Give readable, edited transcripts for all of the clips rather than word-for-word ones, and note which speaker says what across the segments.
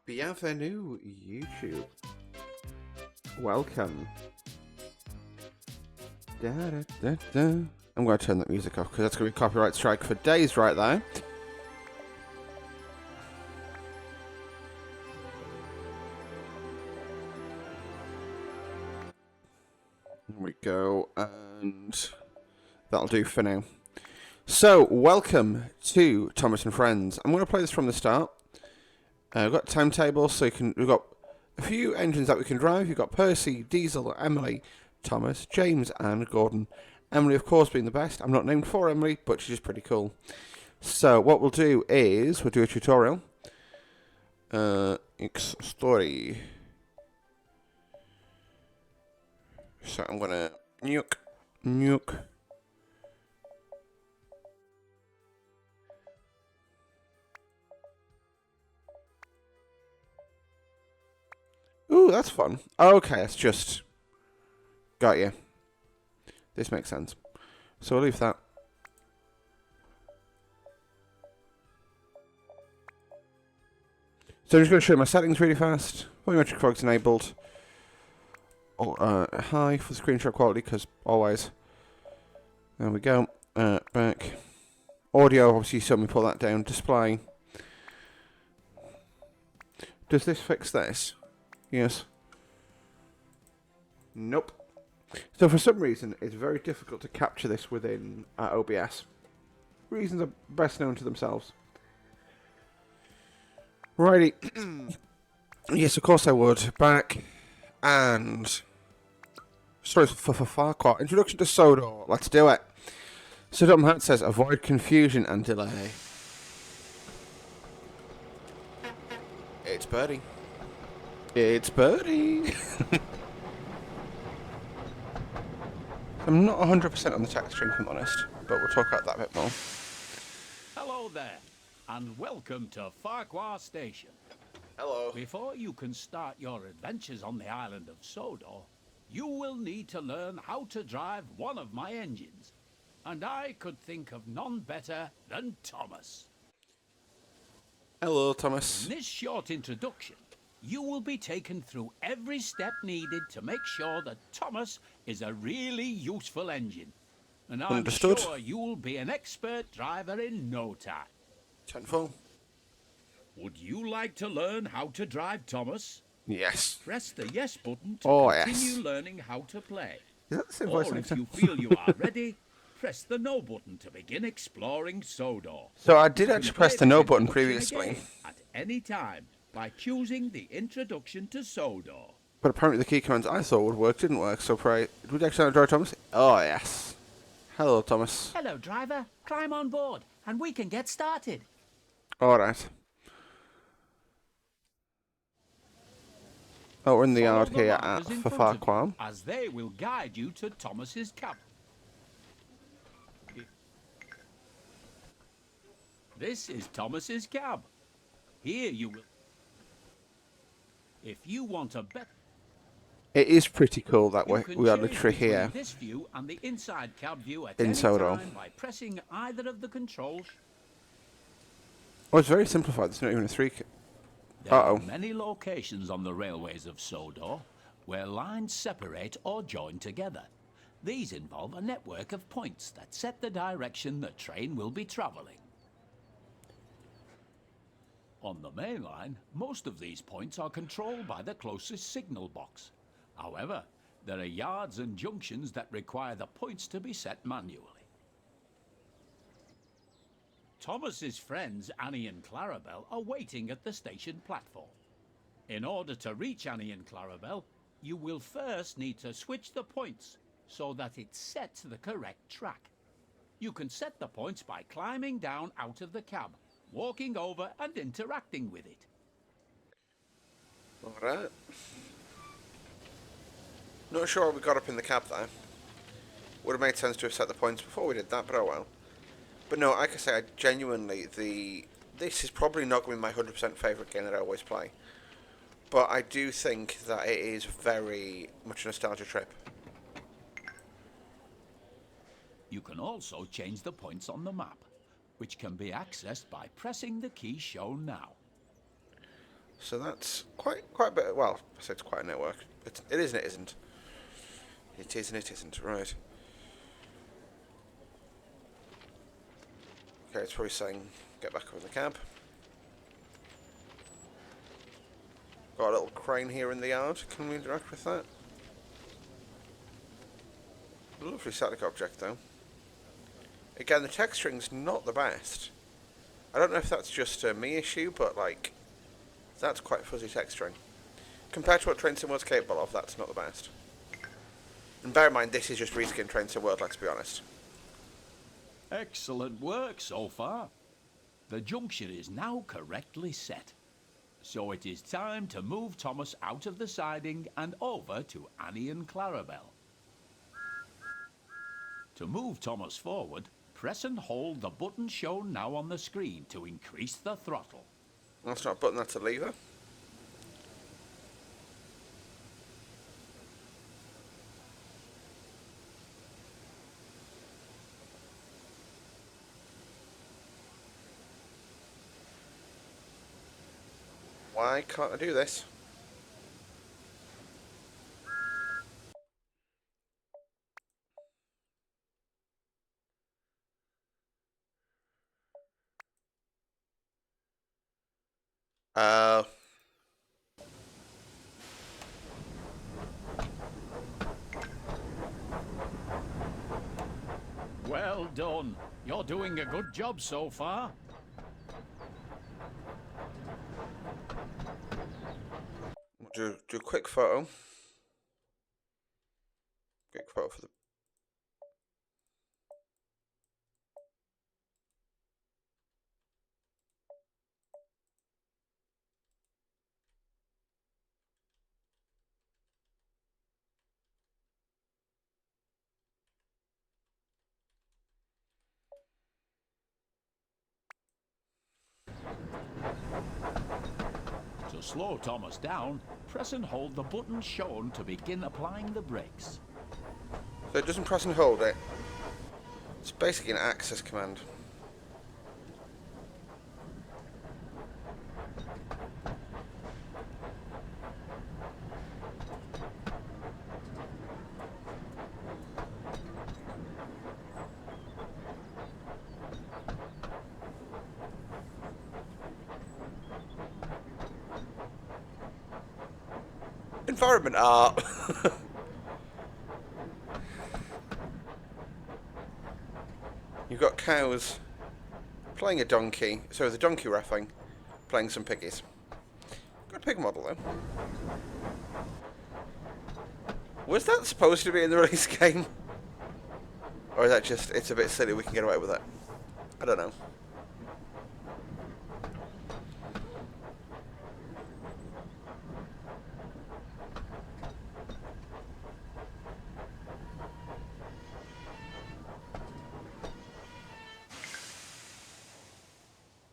Speaker 1: Bienvenue, YouTube. Welcome. Da, da, da, da. I'm going to turn that music off because that's going to be copyright strike for days right there. There we go, and that'll do for now. So, welcome to Thomas and Friends. I'm going to play this from the start. We've got timetables, so we've got a few engines that we can drive. You've got Percy, Diesel, Emily, Thomas, James, and Gordon. Emily, of course, being the best. I'm not named for Emily, but she's pretty cool. So what we'll do is we'll do a tutorial. X story. So I'm gonna nuke. Ooh, that's fun. Okay, it's just... Got you. This makes sense. So we'll leave that. So I'm just going to show you my settings really fast. Volumetric fog's enabled. High for screenshot quality, because always. There we go. Back. Audio, obviously you saw me pull that down. Display. Does this fix this? Yes. Nope. So for some reason, it's very difficult to capture this within OBS. Reasons are best known to themselves. Righty. Yes, of course I would. Back and... Sorry for Farquhar. Introduction to Sodor. Let's do it. Sodor Hat says, avoid confusion and delay. It's Birdie. It's Birdie. I'm not 100% on the text string, if I'm honest, but we'll talk about that a bit more.
Speaker 2: Hello there, and welcome to Farquhar Station.
Speaker 1: Hello.
Speaker 2: Before you can start your adventures on the island of Sodor, you will need to learn how to drive one of my engines. And I could think of none better than Thomas.
Speaker 1: Hello, Thomas.
Speaker 2: In this short introduction, you will be taken through every step needed to make sure that Thomas is a really useful engine. And I'm
Speaker 1: Understood.
Speaker 2: sure you'll be an expert driver in no time.
Speaker 1: Tenfold.
Speaker 2: Would you like to learn how to drive Thomas?
Speaker 1: Yes.
Speaker 2: Press the yes button to continue learning how to play.
Speaker 1: Is that the same voice
Speaker 2: Or
Speaker 1: next
Speaker 2: if you feel you are ready, press the no button to begin exploring Sodor.
Speaker 1: So I did actually press the no button previously.
Speaker 2: At any time by choosing the introduction to Sodor.
Speaker 1: But apparently the key commands I thought would work didn't work, so pray... Did we actually drive Thomas? Oh, yes. Hello, Thomas.
Speaker 3: Hello, driver. Climb on board, and we can get started.
Speaker 1: Alright. Oh, we're in the yard
Speaker 2: Follow the
Speaker 1: here
Speaker 2: markers
Speaker 1: at
Speaker 2: in front of you,
Speaker 1: Farquhar.
Speaker 2: as they will guide you to Thomas's cabin. This is Thomas's cab. Here you will... If you want a better...
Speaker 1: It is pretty cool that we are
Speaker 2: change
Speaker 1: literally
Speaker 2: between
Speaker 1: here
Speaker 2: this view and the inside cab view at
Speaker 1: in
Speaker 2: any
Speaker 1: Sodor.
Speaker 2: time by pressing either of the controls.
Speaker 1: Oh, it's very simplified. There's not even a three...
Speaker 2: There are many locations on the railways of Sodor where lines separate or join together. These involve a network of points that set the direction the train will be travelling. On the main line, most of these points are controlled by the closest signal box. However, there are yards and junctions that require the points to be set manually. Thomas's friends Annie and Clarabelle are waiting at the station platform. In order to reach Annie and Clarabelle, you will first need to switch the points so that it sets the correct track. You can set the points by climbing down out of the cab, walking over and interacting with it.
Speaker 1: Alright. Not sure how we got up in the cab there. Would have made sense to have set the points before we did that, but oh well. But no, like I say, I genuinely, this is probably not going to be my 100% favourite game that I always play. But I do think that it is very much a nostalgia trip.
Speaker 2: You can also change the points on the map, which can be accessed by pressing the key shown now.
Speaker 1: So that's quite a bit. Well, I say it's quite a network. It is and it isn't. It is and it isn't. Right. Okay, it's probably saying get back over the cab. Got a little crane here in the yard. Can we interact with that? Lovely static object though. Again, the texturing's not the best. I don't know if that's just a me issue, but like, that's quite fuzzy texturing. Compared to what Train Sim was capable of, that's not the best. And bear in mind, this is just reskin Train Sim World, let's be honest.
Speaker 2: Excellent work so far. The junction is now correctly set. So it is time to move Thomas out of the siding and over to Annie and Clarabelle. To move Thomas forward, press and hold the button shown now on the screen to increase the throttle.
Speaker 1: That's not a button, that's a lever. Why can't I do this?
Speaker 2: Well done. You're doing a good job so far.
Speaker 1: Do a quick photo. Quick photo for the.
Speaker 2: To slow Thomas down, press and hold the button shown to begin applying the brakes.
Speaker 1: So it doesn't press and hold it. It's basically an access command. Environment art. You've got cows playing a donkey, so the donkey roughing, playing some piggies. Good pig model though. Was that supposed to be in the release game? Or is that just, it's a bit silly, we can get away with it? I don't know.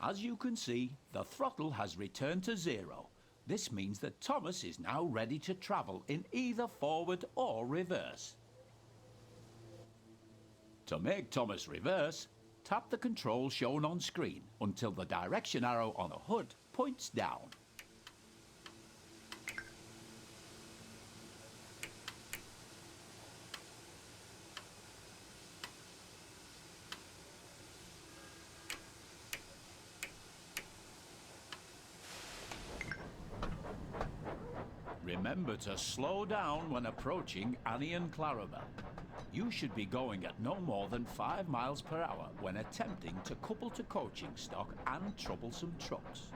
Speaker 2: As you can see, the throttle has returned to 0. This means that Thomas is now ready to travel in either forward or reverse. To make Thomas reverse, tap the control shown on screen until the direction arrow on the HUD points down. Remember to slow down when approaching Annie and Clarabelle. You should be going at no more than 5 miles per hour when attempting to couple to coaching stock and troublesome trucks.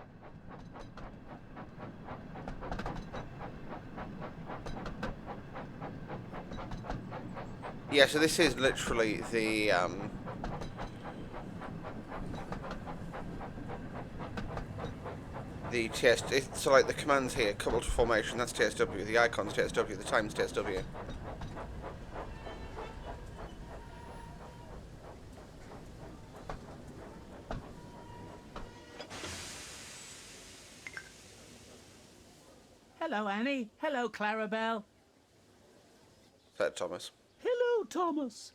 Speaker 1: Yeah, so this is literally the TS. So like the commands here, couple to formation, that's TSW. The icons TSW. The times TSW.
Speaker 3: Hello, Annie. Hello, Clarabelle.
Speaker 1: Said Thomas.
Speaker 2: Hello, Thomas.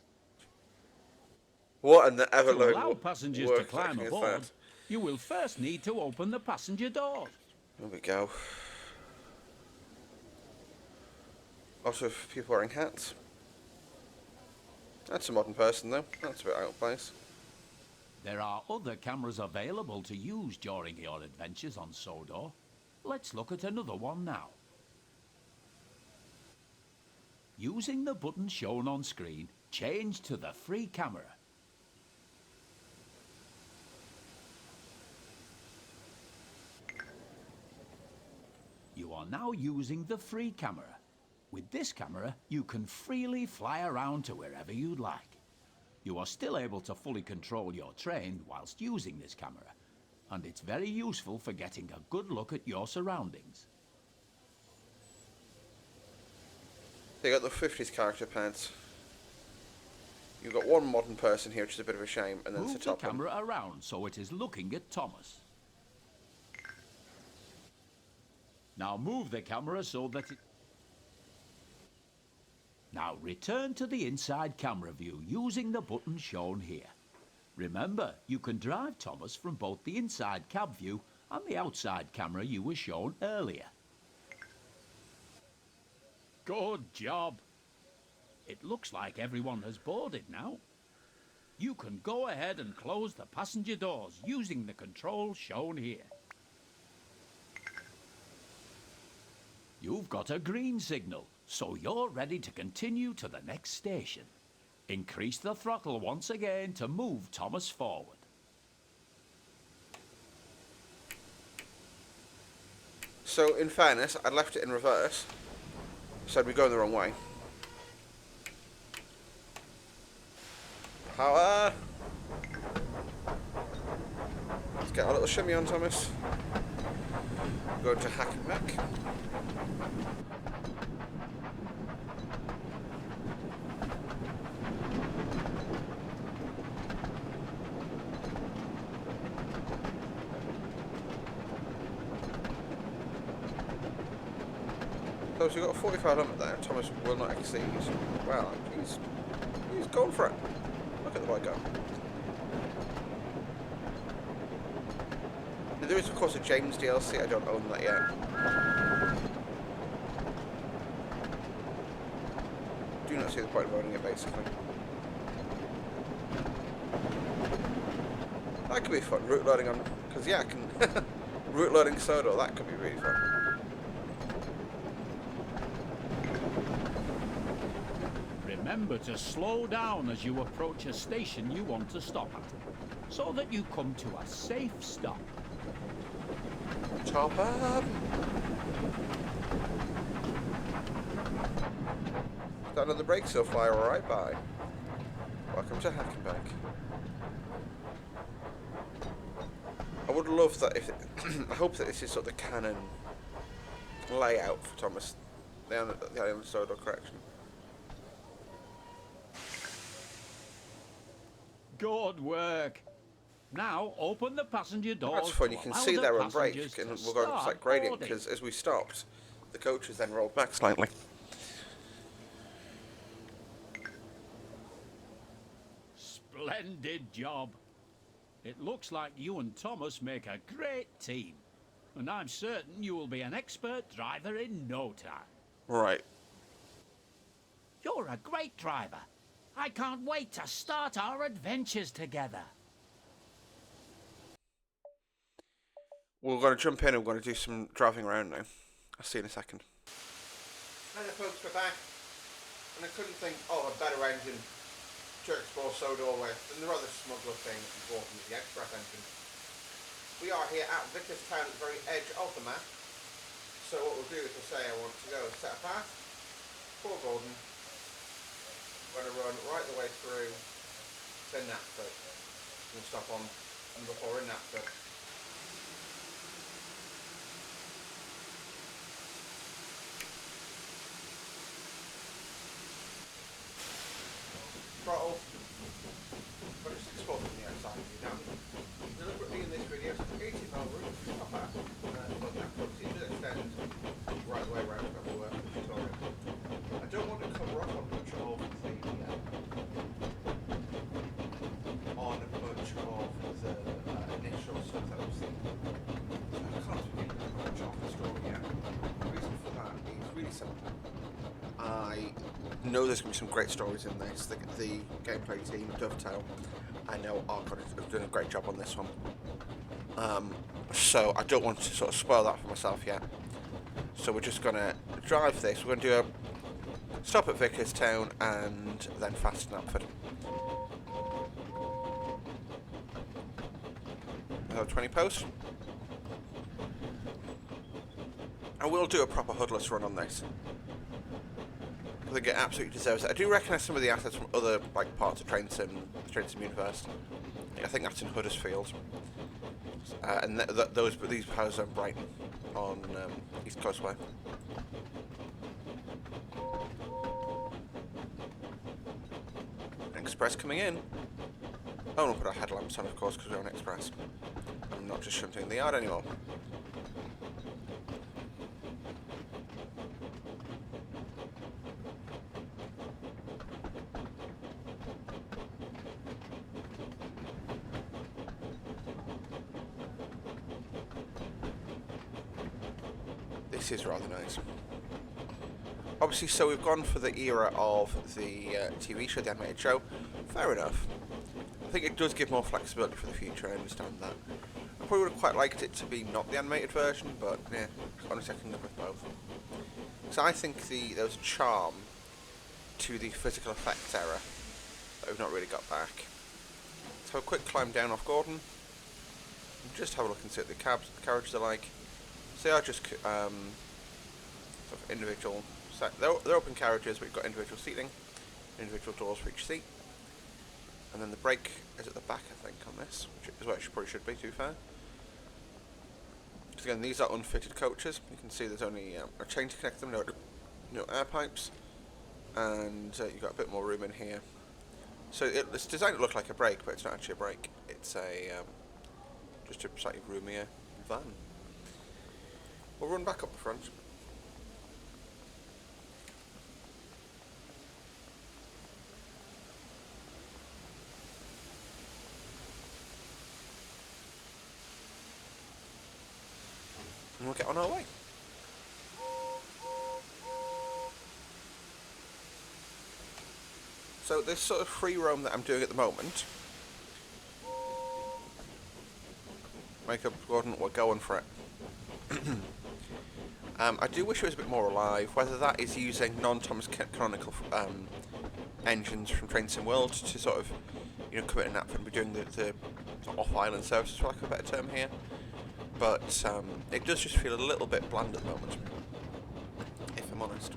Speaker 1: What in the
Speaker 2: To
Speaker 1: ever-loving
Speaker 2: allow passengers to climb aboard, you will first need to open the passenger door.
Speaker 1: There we go. Lots of people wearing hats. That's a modern person though. That's a bit out of place.
Speaker 2: There are other cameras available to use during your adventures on Sodor. Let's look at another one now. Using the button shown on screen, change to the free camera. You are now using the free camera. With this camera, you can freely fly around to wherever you'd like. You are still able to fully control your train whilst using this camera, and it's very useful for getting a good look at your surroundings.
Speaker 1: They got the 50s character pads. You've got one modern person here, which is a bit of a shame, and then it's
Speaker 2: Move
Speaker 1: the
Speaker 2: the
Speaker 1: top one.
Speaker 2: camera around so it is looking at Thomas. Now move the camera so that it... Now return to the inside camera view using the button shown here. Remember, you can drive Thomas from both the inside cab view and the outside camera you were shown earlier. Good job. It looks like everyone has boarded now. You can go ahead and close the passenger doors using the controls shown here. You've got a green signal, so you're ready to continue to the next station. Increase the throttle once again to move Thomas forward.
Speaker 1: So, in fairness, I left it in reverse, so I'd be going the wrong way. Power! Let's get a little shimmy on, Thomas. Go to hack and back. So we've got a 45 limit there. Thomas will not exceed. Well, he's going for it. Look at the bike go. There is, of course, a James DLC. I don't own that yet. Do not see the point of owning it, basically. That could be fun. Route loading on... Because, yeah, I can... route loading Sodor. That could be really fun.
Speaker 2: Remember to slow down as you approach a station you want to stop at, so that you come to a safe stop.
Speaker 1: Chop up! Got another brake so fly right by. Welcome to Hackenback. I would love that if... I hope that this is sort of the canon layout for Thomas. The Island Sodor correction.
Speaker 2: Good work. Now open the passenger doors.
Speaker 1: That's fun. You
Speaker 2: to
Speaker 1: can
Speaker 2: allow
Speaker 1: see
Speaker 2: the
Speaker 1: there on brake,
Speaker 2: passengers
Speaker 1: and
Speaker 2: to
Speaker 1: we'll go to
Speaker 2: start
Speaker 1: like gradient
Speaker 2: boarding.
Speaker 1: because as we stopped, the coaches then rolled back slightly.
Speaker 2: Splendid job. It looks like you and Thomas make a great team, and I'm certain you will be an expert driver in no time.
Speaker 1: Right.
Speaker 3: You're a great driver. I can't wait to start our adventures together.
Speaker 1: We're going to jump in and we're going to do some driving around now. I'll see you in a second. Hi there folks, we're back. And I couldn't think of a better engine to explore Sodor with than the rather smuggler thing bought from the Express engine. We are here at Vicarstown at the very edge of the map. So what we'll do is we'll say I want to go set a path for Gordon. We're going to run right the way through to Knapford. We'll stop on number 4 in Knapford. Throttle, but it's exposed from the outside view. Now, deliberately in this video, so 80 mile route, not bad. But that property does extend right the way around from the tutorial. I don't want to cover up on much of the initial stuff know there's going to be some great stories in this. The gameplay team, Dovetail, I know are going to doing a great job on this one. So I don't want to sort of spoil that for myself yet. So we're just going to drive this. We're going to do a stop at Vicarstown and then fast to Knapford. Another 20 posts. I will do a proper hoodless run on this. I think it absolutely deserves it. I do recognise some of the assets from other like parts of the Train Sim universe. I think that's in Huddersfield. And these houses are in Brighton on East Coast Way. Express coming in. Oh, we'll put our headlamps on, of course, because we're on Express. I'm not just shunting in the yard anymore. This is rather nice. Obviously, so we've gone for the era of the TV show, the animated show. Fair enough. I think it does give more flexibility for the future, I understand that. I probably would have quite liked it to be not the animated version, but yeah, honestly I can live with both. So I think there was a charm to the physical effects era that we've not really got back. So a quick climb down off Gordon. Just have a look and see what the carriages are like. So they are just sort of individual. They're open carriages, but you've got individual seating, individual doors for each seat. And then the brake is at the back, I think, on this, which is where it probably should be, to be fair. Because again, these are unfitted coaches. You can see there's only a chain to connect them, no air pipes. And you've got a bit more room in here. So it's designed to look like a brake, but it's not actually a brake. It's just a slightly roomier van. We'll run back up the front. And we'll get on our way. So this sort of free roam that I'm doing at the moment, Makeup Gordon, we're going for it. I do wish it was a bit more alive, whether that is using non-Thomas canonical engines from Train Sim World to sort of, come in and be doing the off-island services, for lack of a better term here. But it does just feel a little bit bland at the moment, if I'm honest.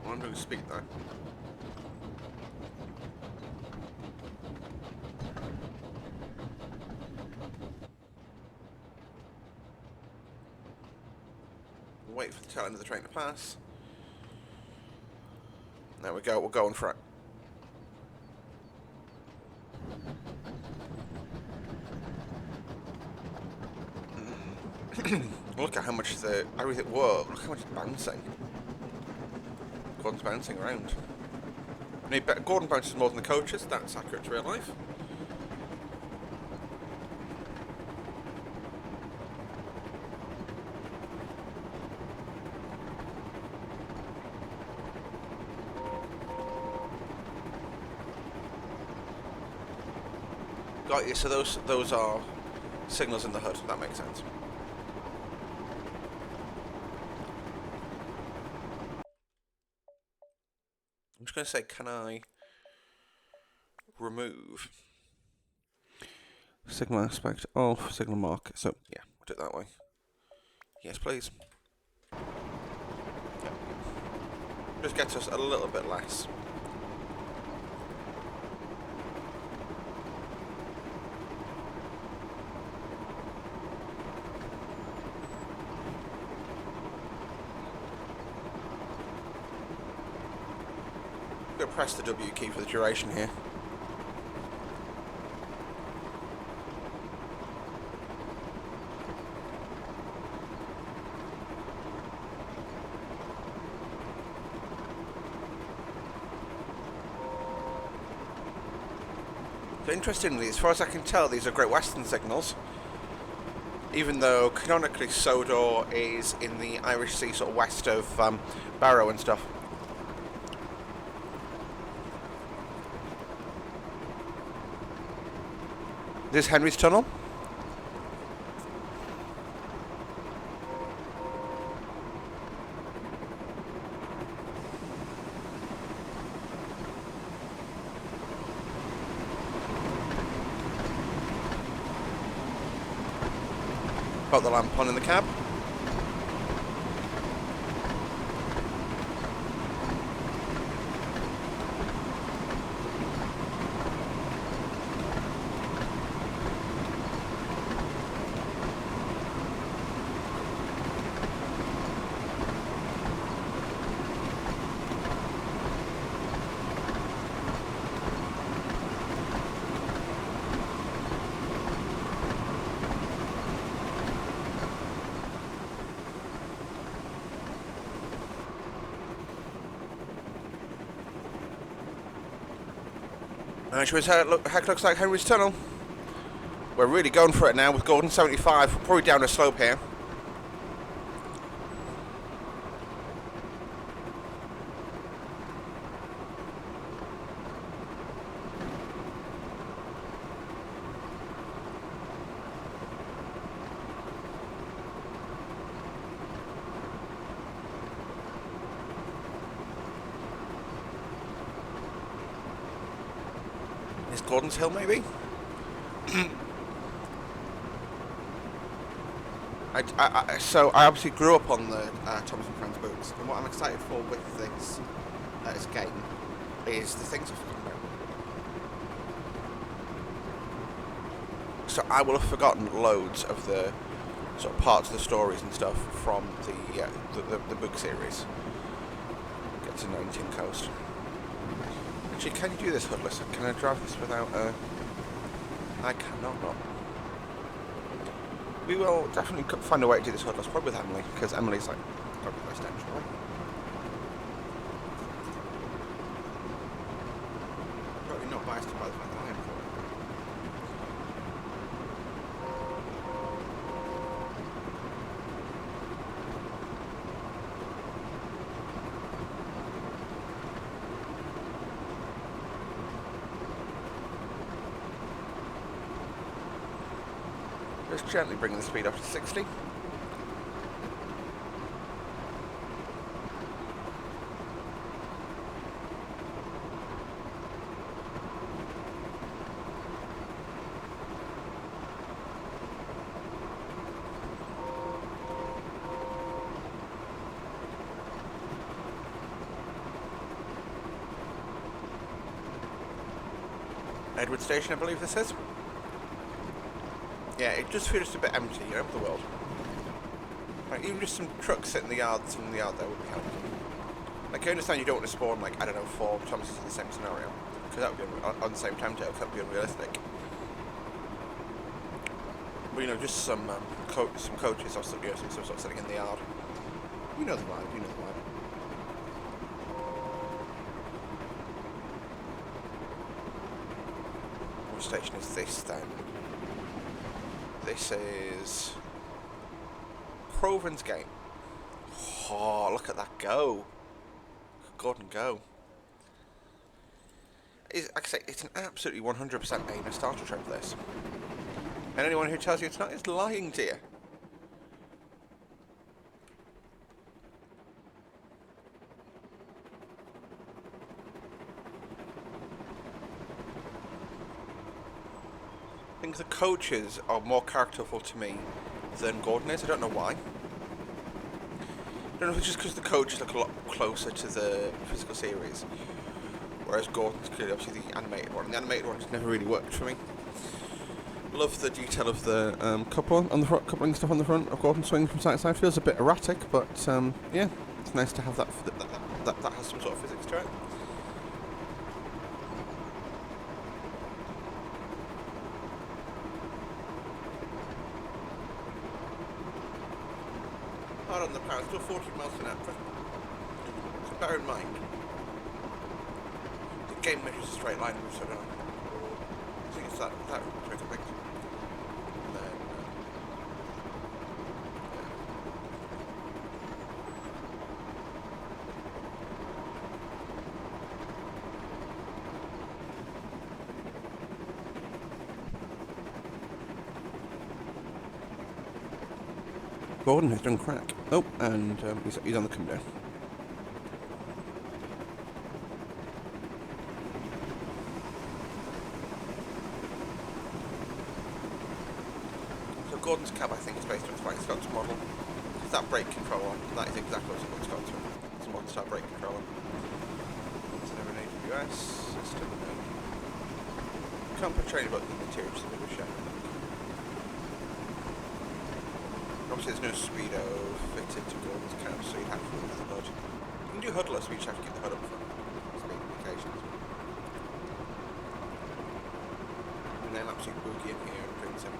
Speaker 1: I'm doing speed though. Wait for the tail end of the train to pass. There we go, we're going for it. Look at how much whoa, look how much it's bouncing. Gordon's bouncing around. Gordon bounces more than the coaches, that's accurate to real life. Got you, so those are signals in the HUD, that makes sense. I'm just going to say, can I remove signal aspect of signal mark? So, yeah, we'll do it that way. Yes, please. Yep. Just gets us a little bit less. Press the W key for the duration here. So interestingly, as far as I can tell, these are Great Western signals. Even though canonically Sodor is in the Irish Sea, sort of west of Barrow and stuff. This is Henry's Tunnel. Got the lamp on in the cab. Which heck looks like Henry's Tunnel. We're really going for it now with Gordon 75. Probably down a slope here. Is Gordon's Hill, maybe? So I obviously grew up on the Thomas and Friends books, and what I'm excited for with this game is the things I've forgotten about. So I will have forgotten loads of the sort of parts of the stories and stuff from the book series. Get to 19 Coast. Actually, can you do this, Hoodless? Can I drive this without I cannot not. We will definitely find a way to do this, Hoodless, probably with Emily, because Emily's like probably the most dangerous, right? Probably not biased by the fact that I am for it. Just gently bring the speed up to 60. Edward Station, I believe this is. Yeah, it just feels a bit empty, you know, the world. Like, even just some trucks sitting in the yard, there would be helpful. Like, I understand you don't want to spawn, like, I don't know, 4 Thomases in the same scenario, because that would be on the same timetable, that would be unrealistic. But, you know, just some coaches or some, you know, some sort of sitting in the yard. You know the vibe, you know the vibe. Which station is this, then? This is Proven's Gate. Oh, look at that go. Look at Gordon go. Like I say, it's an absolutely 100% a nostalgia trip, this. And anyone who tells you it's not is lying to you. I think the coaches are more characterful to me than Gordon is. I don't know why. I don't know if it's just because the coaches look a lot closer to the physical series, whereas Gordon's clearly obviously the animated one. And the animated one just never really worked for me. Love the detail of the couple on the front, coupling stuff on the front of Gordon swinging from side to side. Feels a bit erratic, but yeah, it's nice to have that that has some sort of physics to it. Hard on the power, still 40 miles an hour. So bear in mind, the game measures a straight line move, so don't I think it's that trigger thing. And then Gordon has done crack. Oh, and he's on the come down. So Gordon's cab, I think, is based on the Spike Scott's model. It's that brake controller, that is exactly what it's got to. It's a modern style brake controller. It's an AWS system. Can't put training about the material, just a bit of a shame. Obviously there's no speedo fitted to Gordon's cab, so you'd have to remove the hood. You can do hoodless, but you just have to get the hood up for speed indications. And then absolute boogie in here and bring 70.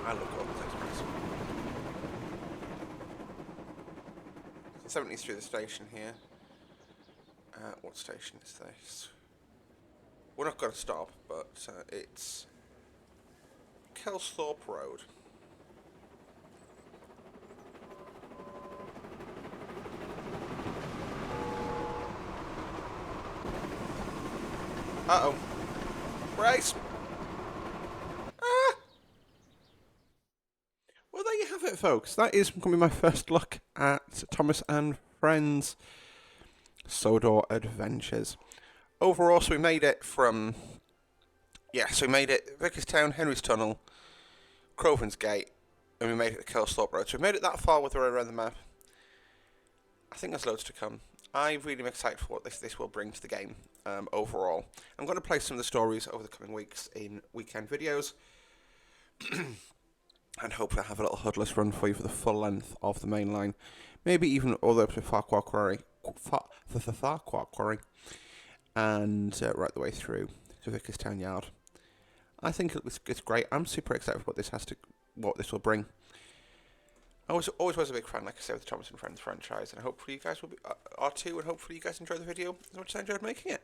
Speaker 1: I love Gordon's Express. 70's through the station here. What station is this? We're not going to stop, but it's Kelsthorpe Road. Uh-oh. Race! Well, there you have it, folks. That is going to be my first look at Thomas and Friends Sodor Adventures. Overall, so we made it from... Yeah, so we made it Vickerstown, Henry's Tunnel, Crovan's Gate, and we made it to Kelsthorpe Road. So we made it that far with the road around the map. I think there's loads to come. I really am excited for what this will bring to the game overall. I'm going to play some of the stories over the coming weeks in weekend videos. And hopefully I'll have a little hoodless run for you for the full length of the main line. Maybe even all the way up to Farquhar Quarry. Farquhar Quarry. And right the way through to Vickerstown Yard. I think it's great. I'm super excited for what this will bring. I always was a big fan, like I said, with the Thomas and Friends franchise, and hopefully you guys are too, and hopefully you guys enjoy the video as much as I enjoyed making it.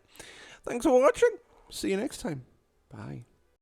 Speaker 1: Thanks for watching. See you next time. Bye.